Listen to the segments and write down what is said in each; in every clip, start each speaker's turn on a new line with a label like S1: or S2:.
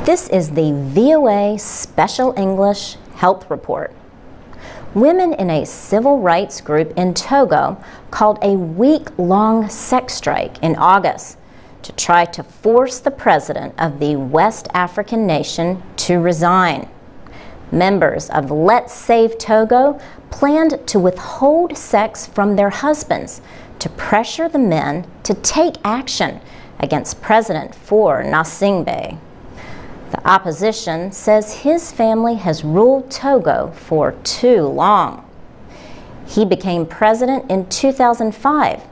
S1: This is the VOA Special English Health Report. Women in a civil rights group in Togo called a week-long sex strike in August to try to force the president of the West African nation to resign. Members of Let's Save Togo planned to withhold sex from their husbands to pressure the men to take action against President Faure Gnassingbé. The opposition says his family has ruled Togo for too long. He became president in 2005,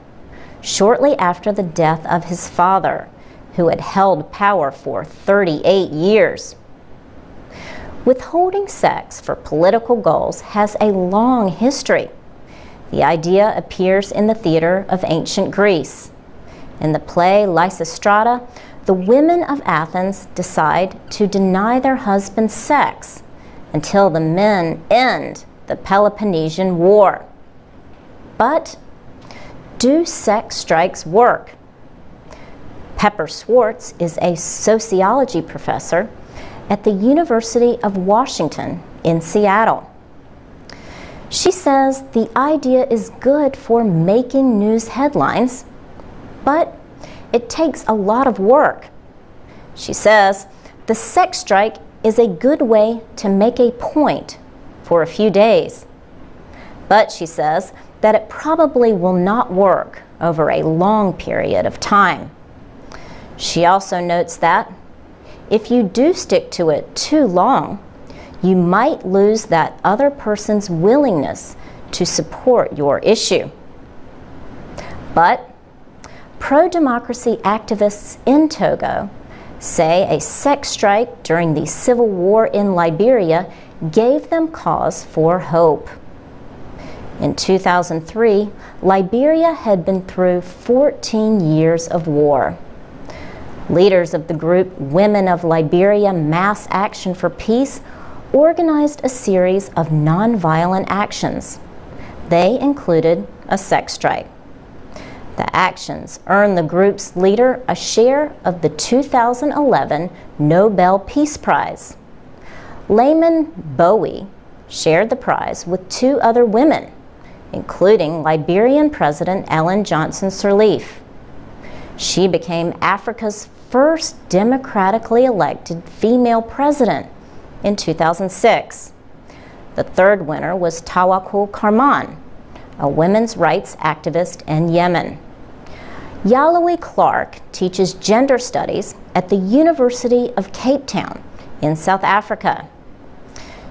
S1: shortly after the death of his father, who had held power for 38 years. Withholding sex for political goals has a long history. The idea appears in the theater of ancient Greece. In the play Lysistrata, the women of Athens decide to deny their husbands sex until the men end the Peloponnesian War. But do sex strikes work? Pepper Schwartz is a sociology professor at the University of Washington in Seattle. She says the idea is good for making news headlines, but it takes a lot of work. She says the sex strike is a good way to make a point for a few days. But she says that it probably will not work over a long period of time. She also notes that if you do stick to it too long, you might lose that other person's willingness to support your issue. But pro-democracy activists in Togo say a sex strike during the civil war in Liberia gave them cause for hope. In 2003, Liberia had been through 14 years of war. Leaders of the group Women of Liberia Mass Action for Peace organized a series of nonviolent actions. They included a sex strike. The actions earned the group's leader a share of the 2011 Nobel Peace Prize. Lamin Bowie shared the prize with two other women, including Liberian President Ellen Johnson Sirleaf. She became Africa's first democratically elected female president in 2006. The third winner was Tawakkol Karman, a women's rights activist in Yemen. Yalawi Clark teaches gender studies at the University of Cape Town in South Africa.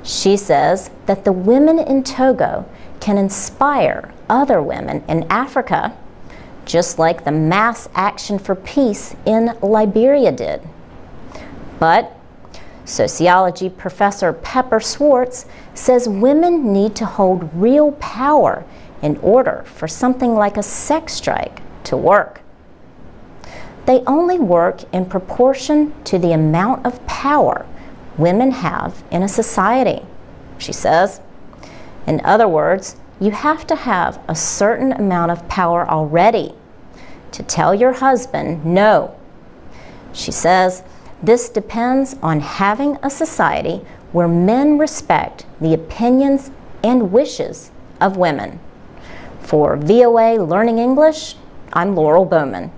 S1: She says that the women in Togo can inspire other women in Africa, just like the Mass Action for Peace in Liberia did. But sociology professor Pepper Schwartz says women need to hold real power in order for something like a sex strike to work. They only work in proportion to the amount of power women have in a society, she says. In other words, you have to have a certain amount of power already to tell your husband no. She says this depends on having a society where men respect the opinions and wishes of women. For VOA Learning English, I'm Laurel Bowman.